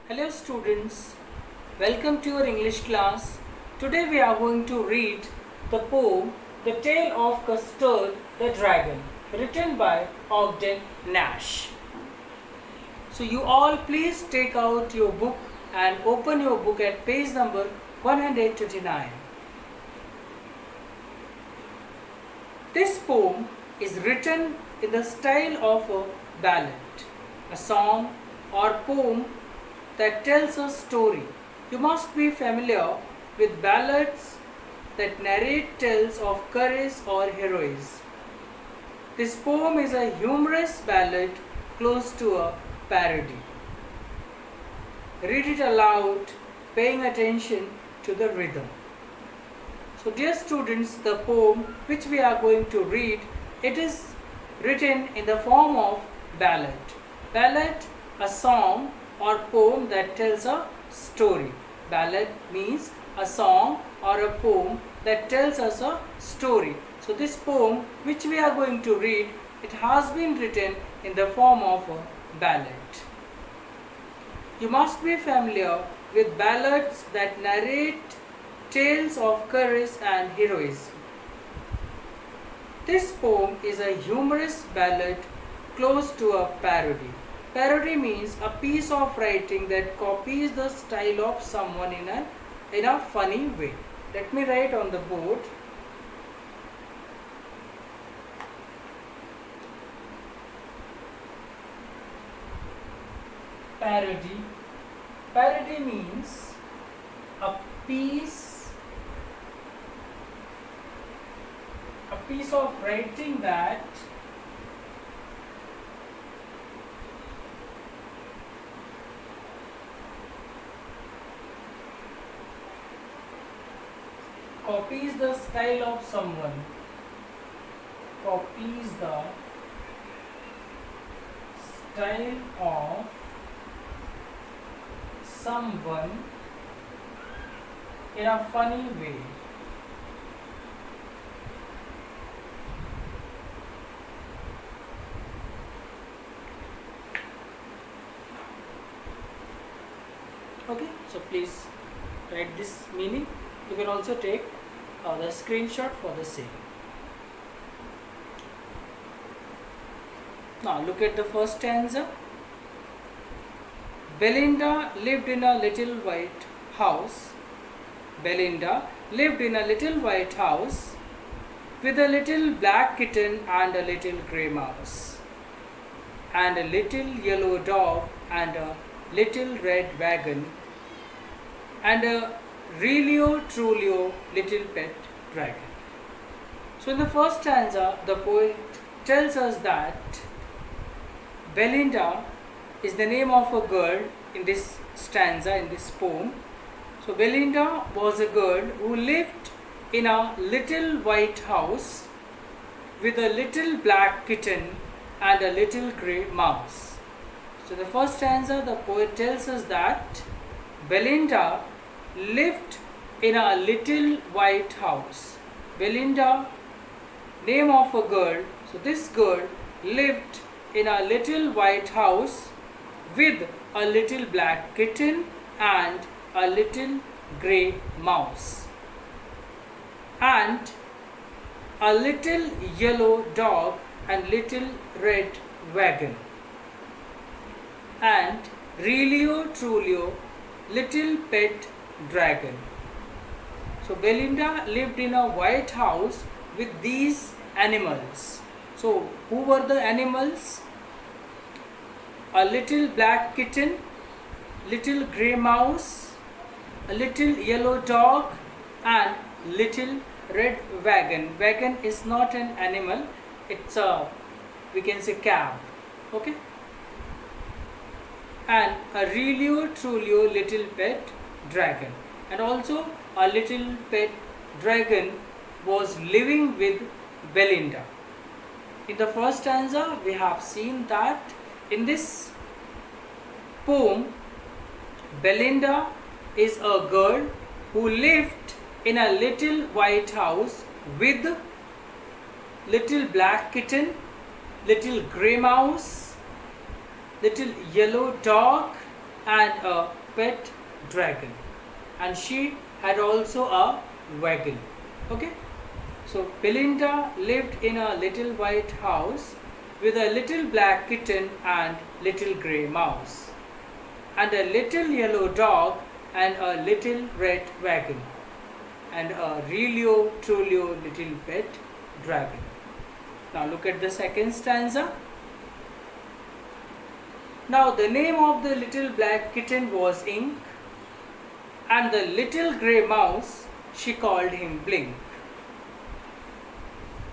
Hello students, welcome to your English class. Today we are going to read the poem The Tale of Custard the Dragon, written by Ogden Nash. So you all please take out your book and open your book at page number 129. This poem is written in the style of a ballad, a song or poem that tells a story. You must be familiar with ballads that narrate tales of courage or heroism. This poem is a humorous ballad close to a parody. Read it aloud, paying attention to the rhythm. So dear students, the poem which we are going to read, it is written in the form of ballad. Ballad, a song or poem that tells a story. Ballad means a song or a poem that tells us a story. So this poem which we are going to read, it has been written in the form of a ballad. You must be familiar with ballads that narrate tales of courage and heroism. This poem is a humorous ballad close to a parody. Parody means a piece of writing that copies the style of someone in a funny way. Let me write on the board. Parody. Parody means a piece of writing that copies the style of someone. Copies the style of someone in a funny way. Okay, so please write this meaning. You can also take the screenshot for the same. Now look at the first stanza. Belinda lived in a little white house. Belinda lived in a little white house with a little black kitten and a little grey mouse, and a little yellow dog and a little red wagon, and a Relio Trulio little pet dragon. So in the first stanza, the poet tells us that Belinda is the name of a girl in this stanza, in this poem. So Belinda was a girl who lived in a little white house with a little black kitten and a little grey mouse. So the first stanza, the poet tells us that Belinda lived in a little white house. Belinda, name of a girl. So this girl lived in a little white house with a little black kitten and a little grey mouse, and a little yellow dog and little red wagon, and Relio Trulio little pet dragon. So Belinda lived in a white house with these animals. So who were the animals? A little black kitten, little grey mouse, a little yellow dog and little red wagon. Wagon is not an animal, it's a, we can say, cab. Okay? And a Relio Trulio little pet dragon. And also a little pet dragon was living with Belinda. In the first stanza, we have seen that in this poem, Belinda is a girl who lived in a little white house with little black kitten, little grey mouse, little yellow dog and a pet dragon, and she had also a wagon. Okay, so Belinda lived in a little white house with a little black kitten and little grey mouse, and a little yellow dog and a little red wagon, and a really truly little pet dragon. Now look at the second stanza. Now the name of the little black kitten was Ink, and the little grey mouse, she called him Blink,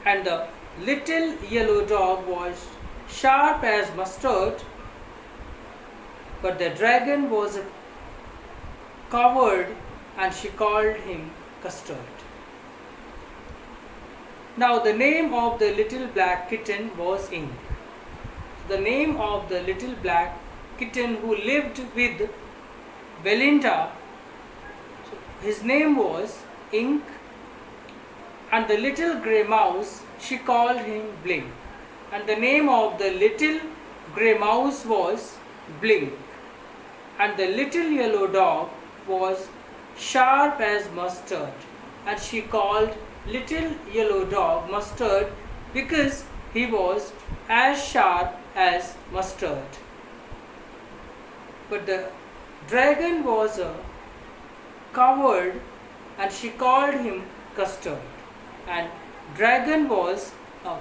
and the little yellow dog was sharp as mustard, but the dragon was a coward, and she called him Custard. Now the name of the little black kitten was Ink. The name of the little black kitten who lived with Belinda, his name was Ink, and the little grey mouse, she called him Blink, and the name of the little grey mouse was Blink, and the little yellow dog was sharp as mustard, and she called little yellow dog Mustard because he was as sharp as mustard. But the dragon was a coward, and she called him Custard, and dragon was a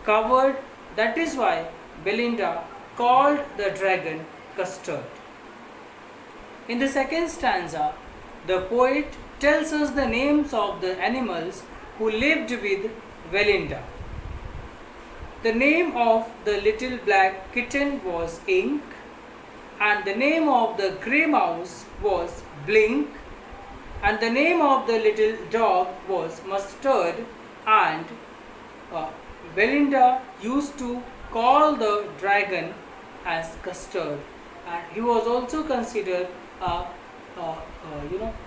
coward, that is why Belinda called the dragon Custard. In the second stanza, the poet tells us the names of the animals who lived with Belinda. The name of the little black kitten was Ink, and the name of the grey mouse was Blink, and the name of the little dog was Mustard, and Belinda used to call the dragon as Custard, and he was also considered a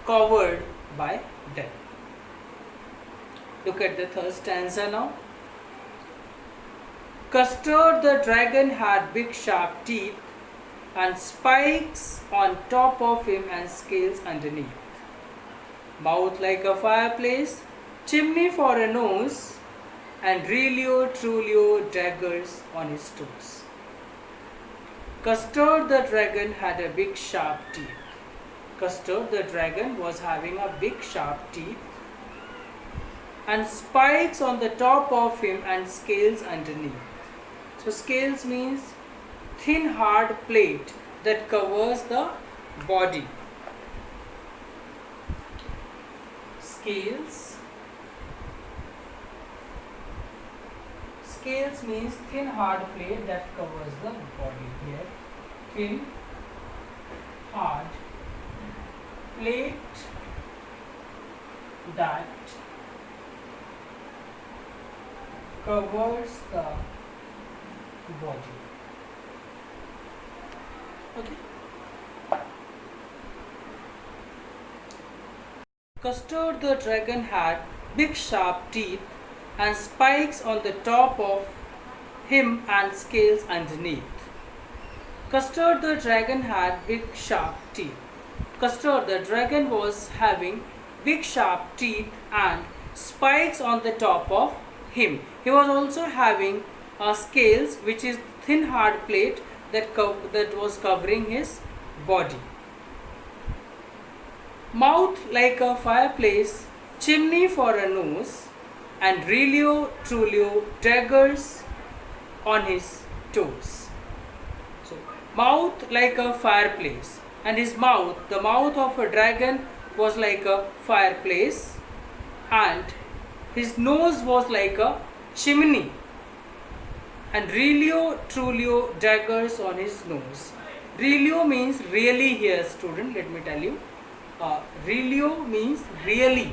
coward by them. Look at the third stanza now. Custard the dragon had big sharp teeth, and spikes on top of him and scales underneath. Mouth like a fireplace, chimney for a nose, and Relio Trulio daggers on his toes. Custard the dragon had a big sharp teeth. Custard the dragon was having a big sharp teeth, and spikes on the top of him and scales underneath. So scales means thin hard plate that covers the body. Scales. Scales means thin hard plate that covers the body. Here, thin hard plate that covers the body. Okay. Custard the dragon had big sharp teeth and spikes on the top of him and scales underneath. Custard the dragon had big sharp teeth. Custard the dragon was having big sharp teeth and spikes on the top of him. He was also having scales, which is thin hard plate that was covering his body. Mouth like a fireplace, chimney for a nose, and Relio Trulio daggers on his toes. So, mouth like a fireplace, and his mouth, the mouth of a dragon, was like a fireplace, and his nose was like a chimney, and Relio Trulio daggers on his nose. Relio means really here, student, let me tell you. Relio means really.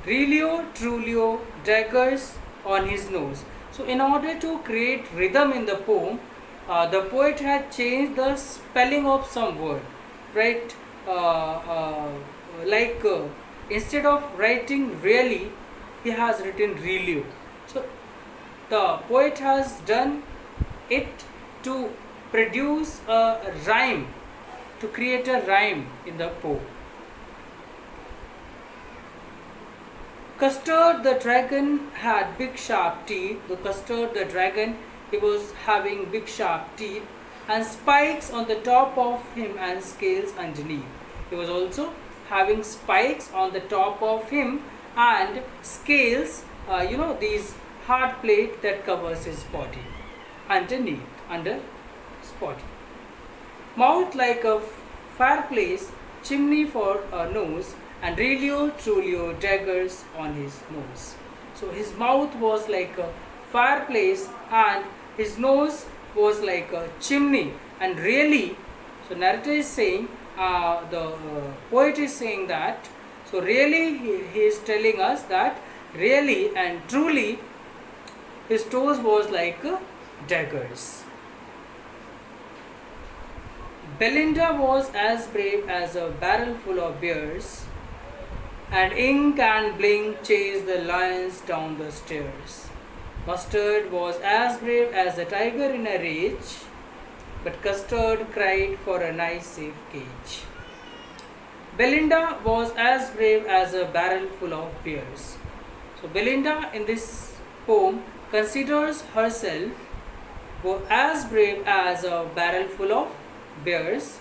Relio Trulio daggers on his nose. So in order to create rhythm in the poem, the poet had changed the spelling of some word, right? Instead of writing really, he has written Relio. So the poet has done it to produce a rhyme to create a rhyme in the poem. Custard the dragon had big sharp teeth. The Custard the dragon, he was having big sharp teeth and spikes on the top of him and scales underneath. He was also having spikes on the top of him and scales, these hard plate that covers his body underneath, under his body. Mouth like a fireplace, chimney for a nose, and Relio Trulio daggers on his nose. So his mouth was like a fireplace and his nose was like a chimney. And really, so narrator is saying, the poet is saying that, so really he is telling us that really and truly his toes was like daggers. Belinda was as brave as a barrel full of beers, and ink and blink chased the lions down the stairs. Mustard was as brave as a tiger in a rage, but Custard cried for a nice safe cage. Belinda was as brave as a barrel full of beers. So Belinda in this poem considers herself as brave as a barrel full of bears,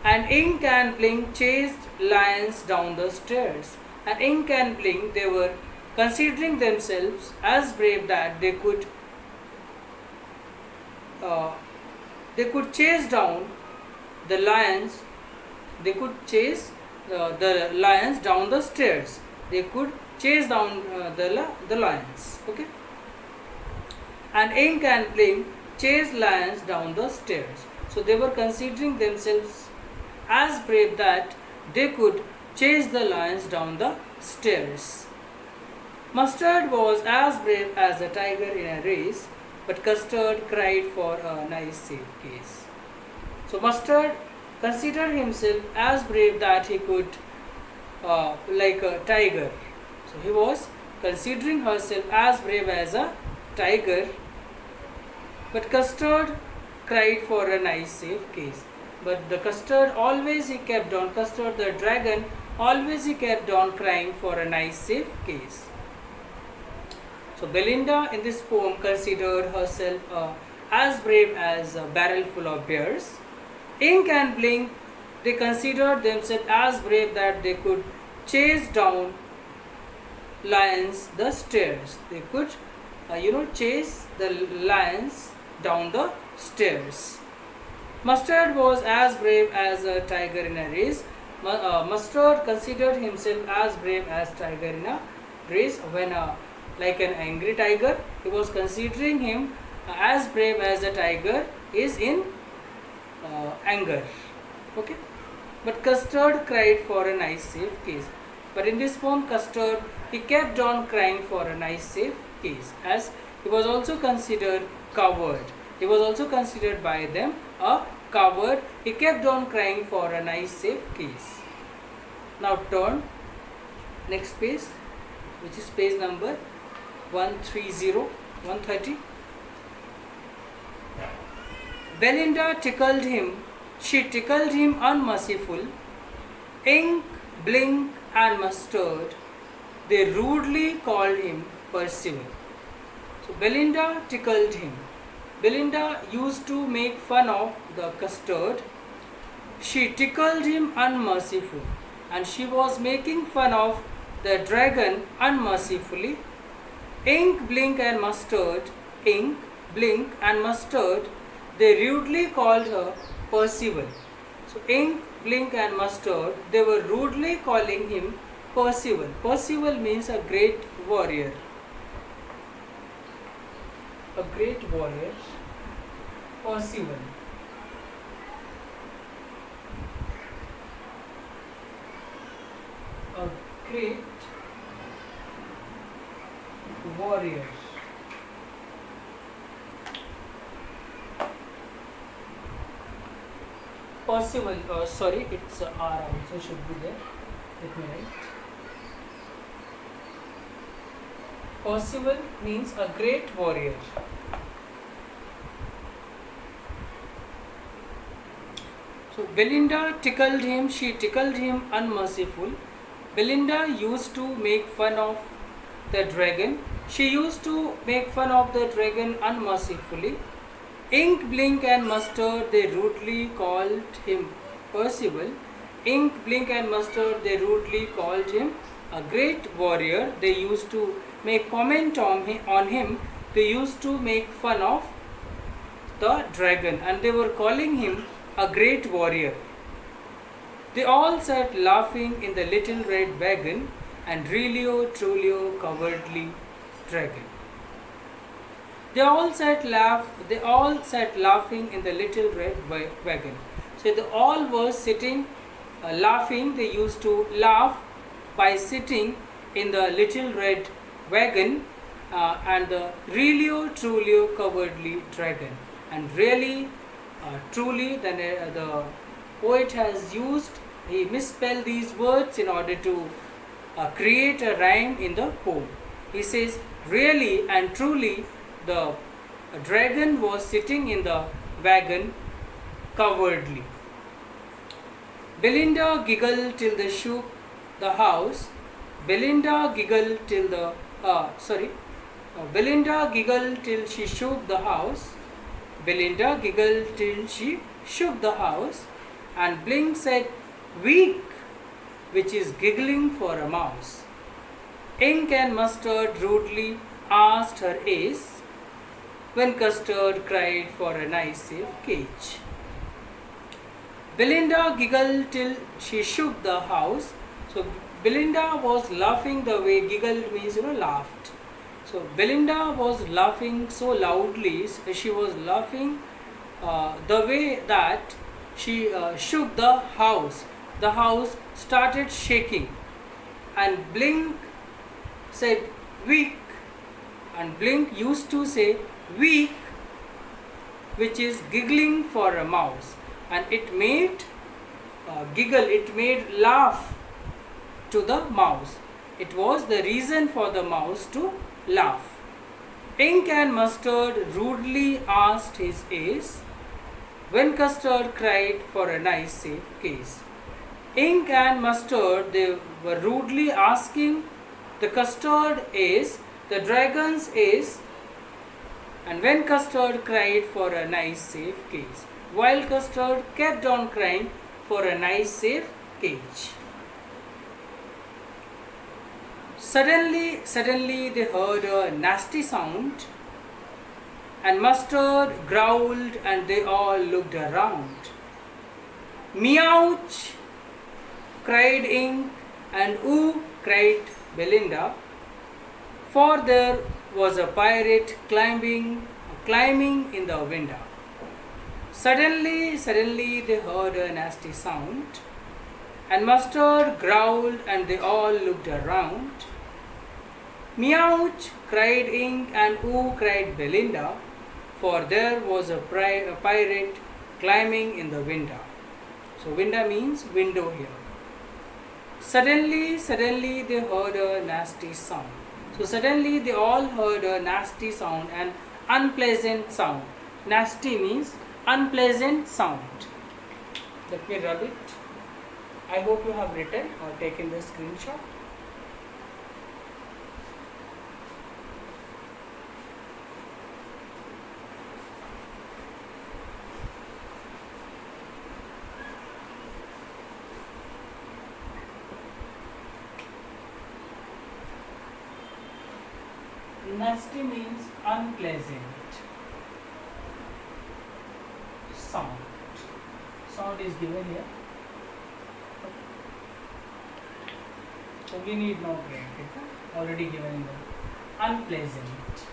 and Ink and Blink chased lions down the stairs. And Ink and Blink, they were considering themselves as brave that they could chase down the lions. They could chase the lions down the stairs. They could chase down the lions. Okay. And Ink and Blink chased lions down the stairs. So they were considering themselves as brave that they could chase the lions down the stairs. Mustard was as brave as a tiger in a race, but Custard cried for a nice safe case. So Mustard considered himself as brave that he could, like a tiger. So he was considering herself as brave as a tiger, but Custard cried for a nice safe case. But the Custard Custard the dragon, always he kept on crying for a nice safe case. So Belinda in this poem considered herself as brave as a barrel full of bears. Ink and Blink, they considered themselves as brave that they could chase down lions the stairs. They could, chase the lions down the stairs. Mustard was as brave as a tiger in a race. Mustard considered himself as brave as tiger in a race. When like an angry tiger, he was considering him as brave as a tiger is in anger. Okay. But Custard cried for a nice safe case. But in this poem, Custard, he kept on crying for a nice safe case, as he was also considered coward. He was also considered by them a coward. He kept on crying for a nice safe case. Now turn next page, which is page number 130. Belinda tickled him. She tickled him unmerciful. Ink, Blink and Mustard, they rudely called him Percival. So Belinda tickled him. Belinda used to make fun of the Custard. She tickled him unmerciful, and she was making fun of the dragon unmercifully. Ink, Blink and Mustard, Ink, Blink and Mustard, they rudely called her Percival. So Ink, Blink and Mustard, they were rudely calling him Percival. Percival means a great warrior. A great warrior. Percival. A great warrior. Percival, sorry, it's R also should be there. Let me write. Percival means a great warrior. So So Belinda tickled him, she tickled him unmerciful. Belinda used to make fun of the dragon. She used to make fun of the dragon unmercifully. Ink, Blink and Mustard, they rudely called him Percival. Ink, Blink and Mustard, they rudely called him a great warrior. They used to make comment on him. They used to make fun of the dragon and they were calling him a great warrior. They all sat laughing in the little red wagon and Relio Trulio cowardly dragon. They all sat laughing in the little red wagon. So they all were sitting laughing. They used to laugh by sitting in the little red wagon and the Relio Trulio cowardly dragon. And really, truly, the poet has used, he misspelled these words in order to create a rhyme in the poem. He says, really and truly, the dragon was sitting in the wagon cowardly. Belinda giggled till they shook the house. Belinda giggled till Belinda giggled till she shook the house. Belinda giggled till she shook the house, and Blink said, weak, which is giggling for a mouse. Ink and Mustard rudely asked her ace, when Custard cried for a nice safe cage. Belinda giggled till she shook the house. So Belinda was laughing the way giggled means laughed. So Belinda was laughing so loudly, she was laughing the way that she shook the house. The house started shaking and Blink said weak, and Blink used to say weak, which is giggling for a mouse, and it made giggle, it made laugh to the mouse. It was the reason for the mouse to laugh. Ink and Mustard rudely asked his ace, when Custard cried for a nice safe case. Ink and Mustard, they were rudely asking the Custard ace, the dragon's ace, and when Custard cried for a nice safe case, while Custard kept on crying for a nice safe cage. Suddenly they heard a nasty sound, and Mustard growled and they all looked around. Meouch, cried Ink, and ooh, cried Belinda, for there was a pirate climbing in the window. Suddenly they heard a nasty sound, and Mustard growled and they all looked around. Meouch, cried Ink, and ooh, cried Belinda, for there was a pirate climbing in the window. So window means window here. Suddenly they heard a nasty sound. So suddenly they all heard a nasty sound, an unpleasant sound. Nasty means unpleasant sound. Let me rub it. I hope you have written or taken the screenshot. Nasty means unpleasant sound. Sound is given here. So we need no print. Already given in the unpleasant.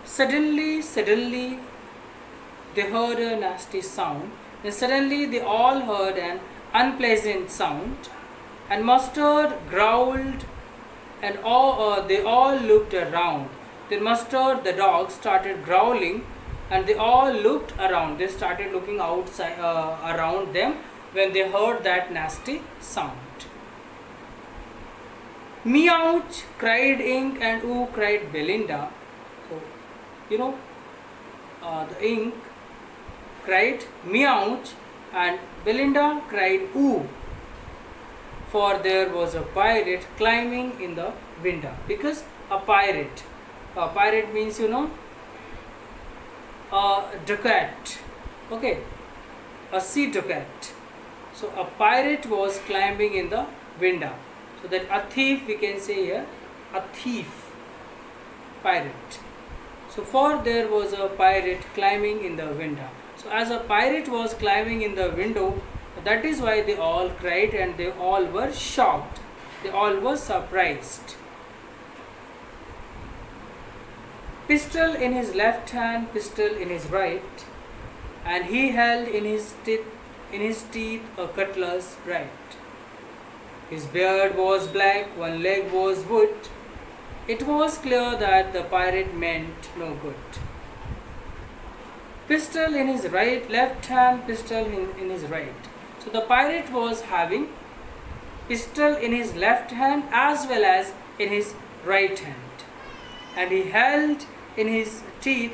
Suddenly they heard a nasty sound. Then suddenly they all heard an unpleasant sound, and Mustard growled and they all looked around. Then Mustard, the dog, started growling and they all looked around. They started looking outside around them when they heard that nasty sound. Meouch, cried Ink, and ooh, cried Belinda. So the ink cried meouch and Belinda cried ooh, for there was a pirate climbing in the window. Because a pirate means a dacoit, okay, a sea dacoit. So a pirate was climbing in the window. So that a thief, we can say here, a thief, pirate. So for there was a pirate climbing in the window. So as a pirate was climbing in the window, that is why they all cried and they all were shocked. They all were surprised. Pistol in his left hand, pistol in his right, and he held in his teeth a cutlass bright. His beard was black, one leg was wood. It was clear that the pirate meant no good. Pistol in his left hand, pistol in his right. So the pirate was having pistol in his left hand as well as in his right hand, and he held in his teeth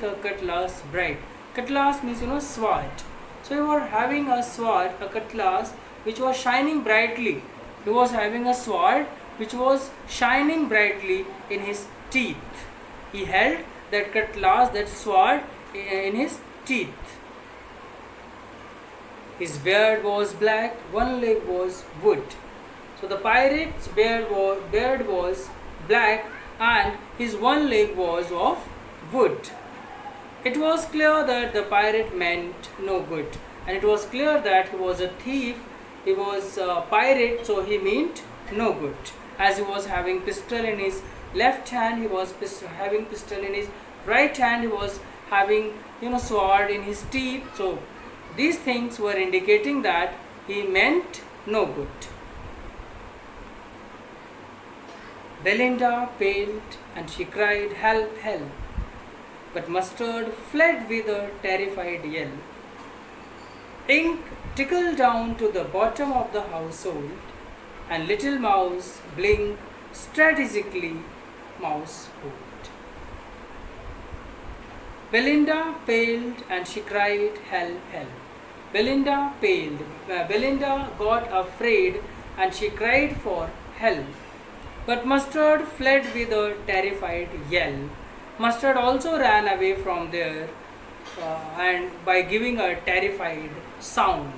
a cutlass bright. Cutlass means sword. So he was having a sword, a cutlass, which was shining brightly. He was having a sword which was shining brightly in his teeth. He held that cutlass, that sword, in his teeth. His beard was black, one leg was wood. So the pirate's beard was black and his one leg was of wood. It was clear that the pirate meant no good, and it was clear that he was a thief, he was a pirate, so he meant no good. As he was having pistol in his left hand, he was having pistol in his right hand, he was having sword in his teeth. So these things were indicating that he meant no good. Belinda paled and she cried, help, help. But Mustard fled with a terrified yell. Ink trickled down to the bottom of the household, and Little Mouse blinked strategically mousehole. Belinda paled and she cried, help, help. Belinda paled. Belinda got afraid and she cried for help. But Mustard fled with a terrified yell. Mustard also ran away from there and by giving a terrified sound.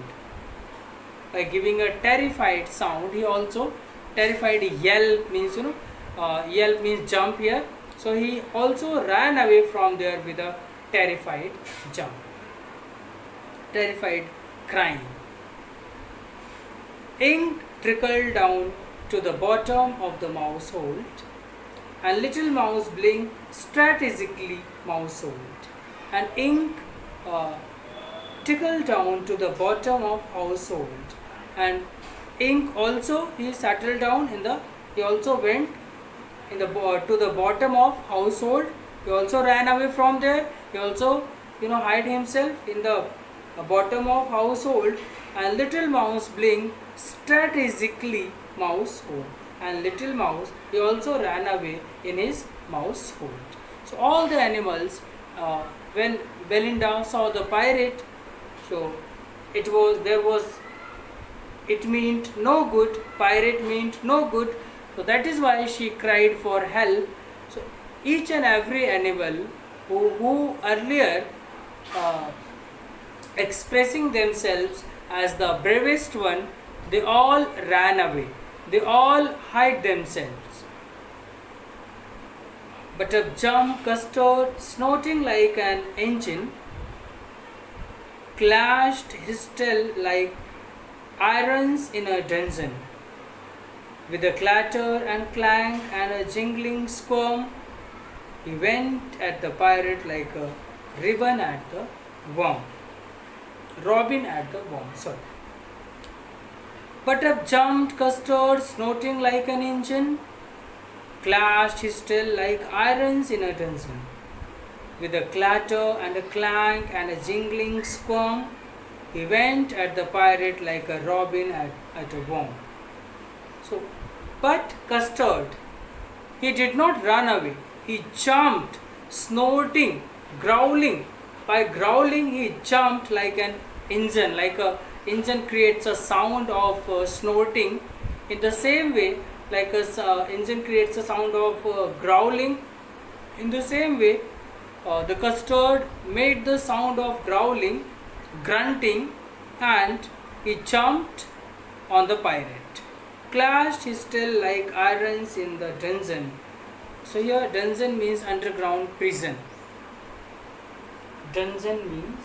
By giving a terrified sound, he also terrified yell means yell means jump here. So he also ran away from there with a terrified jump, terrified crying. Ink trickled down to the bottom of the mousehole, and Little Mouse blinked strategically mousehole, and ink trickled down to the bottom of household, and ink also he settled down he also went to the bottom of household. He also ran away from there. He also hide himself in the bottom of household, and Little Mouse blinked strategically mousehole, and Little Mouse he also ran away in his mousehole. So all the animals, when Belinda saw the pirate, so it meant no good. Pirate meant no good. So that is why she cried for help. So each and every animal who earlier expressing themselves as the bravest one, they all ran away. They all hide themselves. But up jumped Custard, snorting like an engine, clashed his tail like irons in a dungeon. With a clatter and clank and a jingling squirm, he went at the pirate like a robin at the worm. But up jumped Custard, snorting like an engine, clashed his tail like irons in a dungeon. With a clatter and a clank and a jingling squirm, he went at the pirate like a robin at a worm. So, but Custard, he did not run away. he jumped, snorting, growling. By growling, he jumped like an engine, like a engine creates a sound of snorting. In the same way, like a engine creates a sound of growling. In the same way, the custard made the sound of growling, grunting, and he jumped on the pirate. Clashed his tail like irons in the dungeon. So here dungeon means underground prison. Dungeon means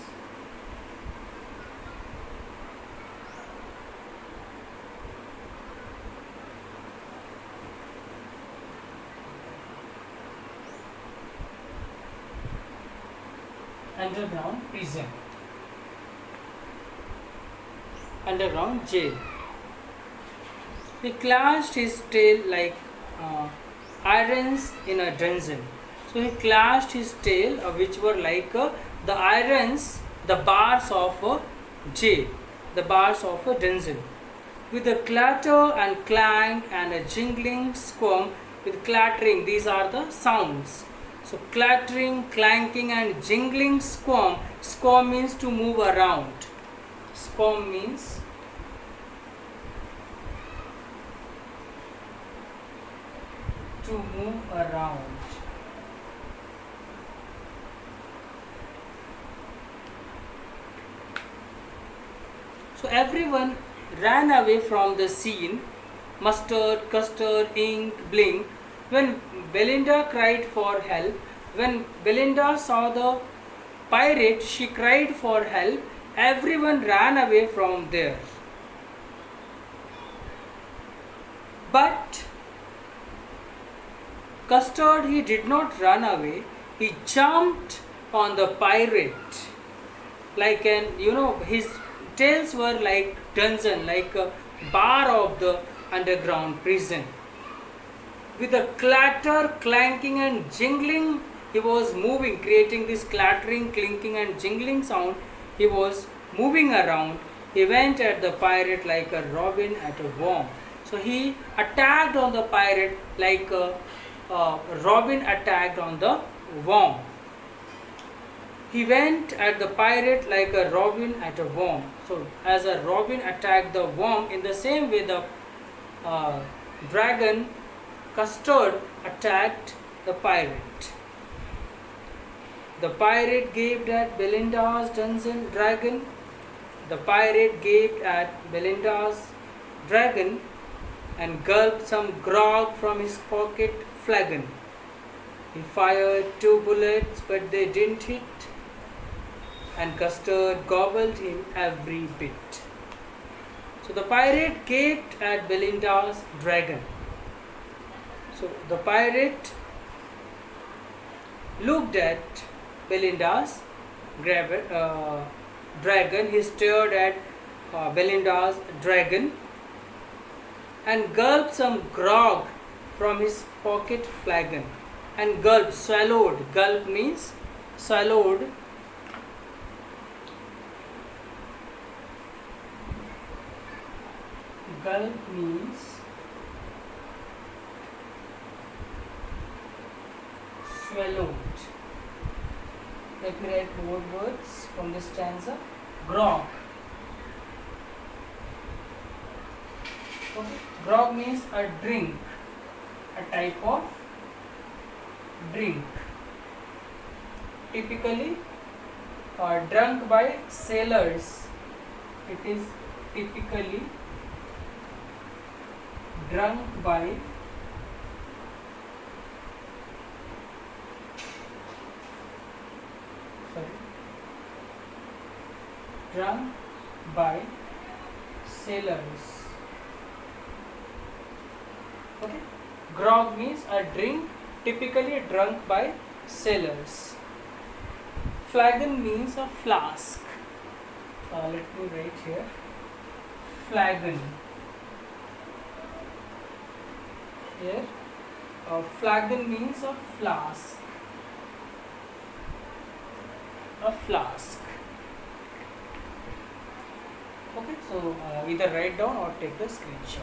underground prison, underground jail. He clashed his tail like irons in a dungeon. So he clashed his tail, which were like the irons, the bars of a jail, the bars of a dungeon. With a clatter and clank and a jingling squirm, with clattering, these are the sounds. So clattering, clanking, and jingling squirm. Squirm means to move around. Squirm means to move around. So everyone ran away from the scene. Mustard, custard, ink, blink. When Belinda cried for help, when Belinda saw the pirate, she cried for help. Everyone ran away from there. But Custard, he did not run away. He jumped on the pirate. Like his tails were like dungeon, like a bar of the underground prison. With a clatter, clanking, and jingling, he was moving, creating this clattering, clinking, and jingling sound. He was moving around. He went at the pirate like a robin at a worm. So he attacked on the pirate like a robin attacked on the worm. He went at the pirate like a robin at a worm. So as a robin attacked the worm, in the same way the dragon Custard attacked the pirate. The pirate gaped at Belinda's dungeon dragon. The pirate gaped at Belinda's dragon and gulped some grog from his pocket flagon. He fired 2 bullets, but they didn't hit, and Custard gobbled him every bit. So the pirate gaped at Belinda's dragon. So the pirate looked at Belinda's dragon. He stared at Belinda's dragon and gulped some grog from his pocket flagon. And gulp, swallowed. Gulp means swallowed. Gulp means swallowed. Let me write more words from this stanza. Grog. Okay. Grog means a drink, a type of drink. Typically drunk by sailors. It is typically drunk by drunk by sailors. Okay. Grog means a drink typically drunk by sailors. Flagon means a flask. Let me write here. Flagon. Here, flagon means a flask. A flask. Okay, so either write down or take the screenshot.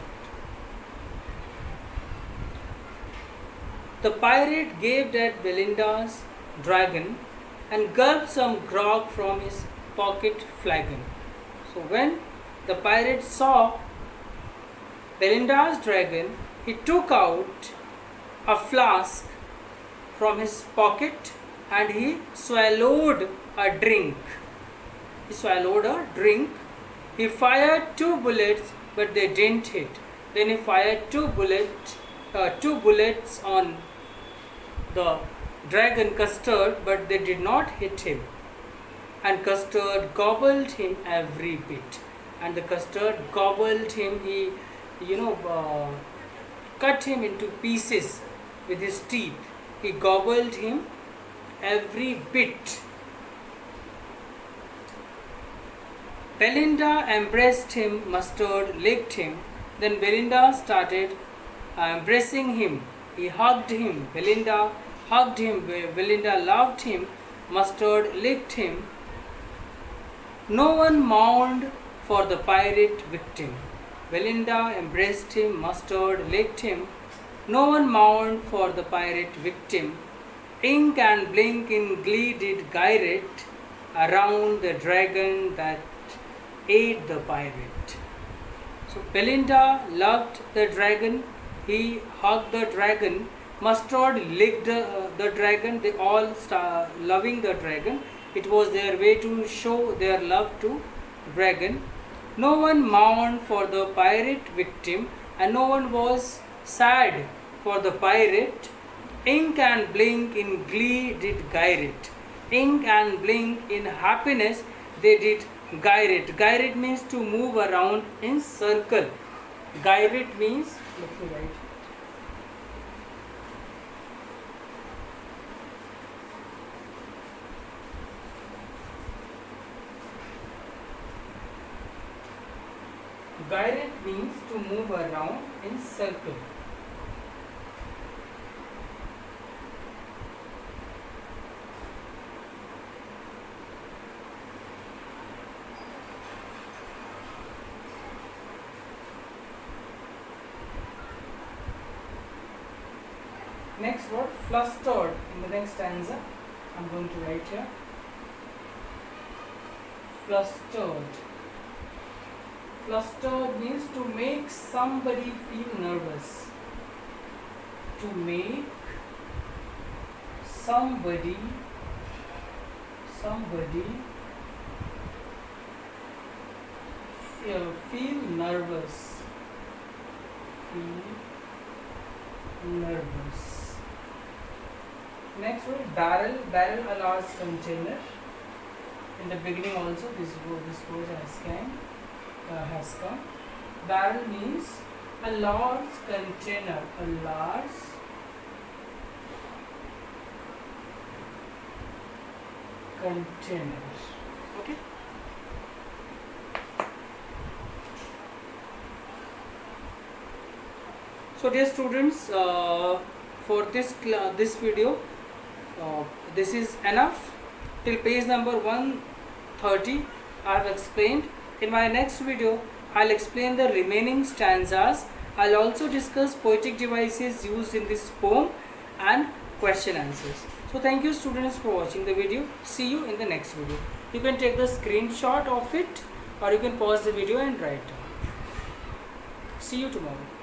The pirate gaped at Belinda's dragon and gulped some grog from his pocket flagon. So when the pirate saw Belinda's dragon, he took out a flask from his pocket and he swallowed a drink. He swallowed a drink. He fired 2 bullets, but they didn't hit. Then he fired 2 bullets on the dragon Custard, but they did not hit him. And Custard gobbled him every bit. And the Custard gobbled him. He, cut him into pieces with his teeth. He gobbled him every bit. Belinda embraced him, Mustard licked him. Then Belinda started embracing him. He hugged him. Belinda hugged him. Belinda loved him. Mustard licked him. No one mourned for the pirate victim. Belinda embraced him. Mustard licked him. No one mourned for the pirate victim. Ink and blink in glee did gyrate around the dragon that ate the pirate. So Belinda loved the dragon. He hugged the dragon. Mustard licked the dragon. They all started loving the dragon. It was their way to show their love to dragon. No one mourned for the pirate victim, and no one was sad for the pirate. Ink and blink in glee did gyrate. Ink and blink in happiness they did gyrate. Gyrate means to move around in circle. Gyrate means, let me write. Gyrate means to move around in circle. Next word, flustered, in the next stanza. I'm going to write here. Flustered. Flustered means to make somebody feel nervous. To make somebody feel nervous. Next word, barrel. Barrel, a large container. In the beginning also this word has come. Barrel means a large container. A large container. Okay. So dear students, for this video, this is enough. Till page number 130 I have explained. In my next video I'll explain the remaining stanzas. I'll also discuss poetic devices used in this poem and question answers. So thank you students for watching the video. See you in the next video. You can take the screenshot of it or you can pause the video and write down. See you tomorrow.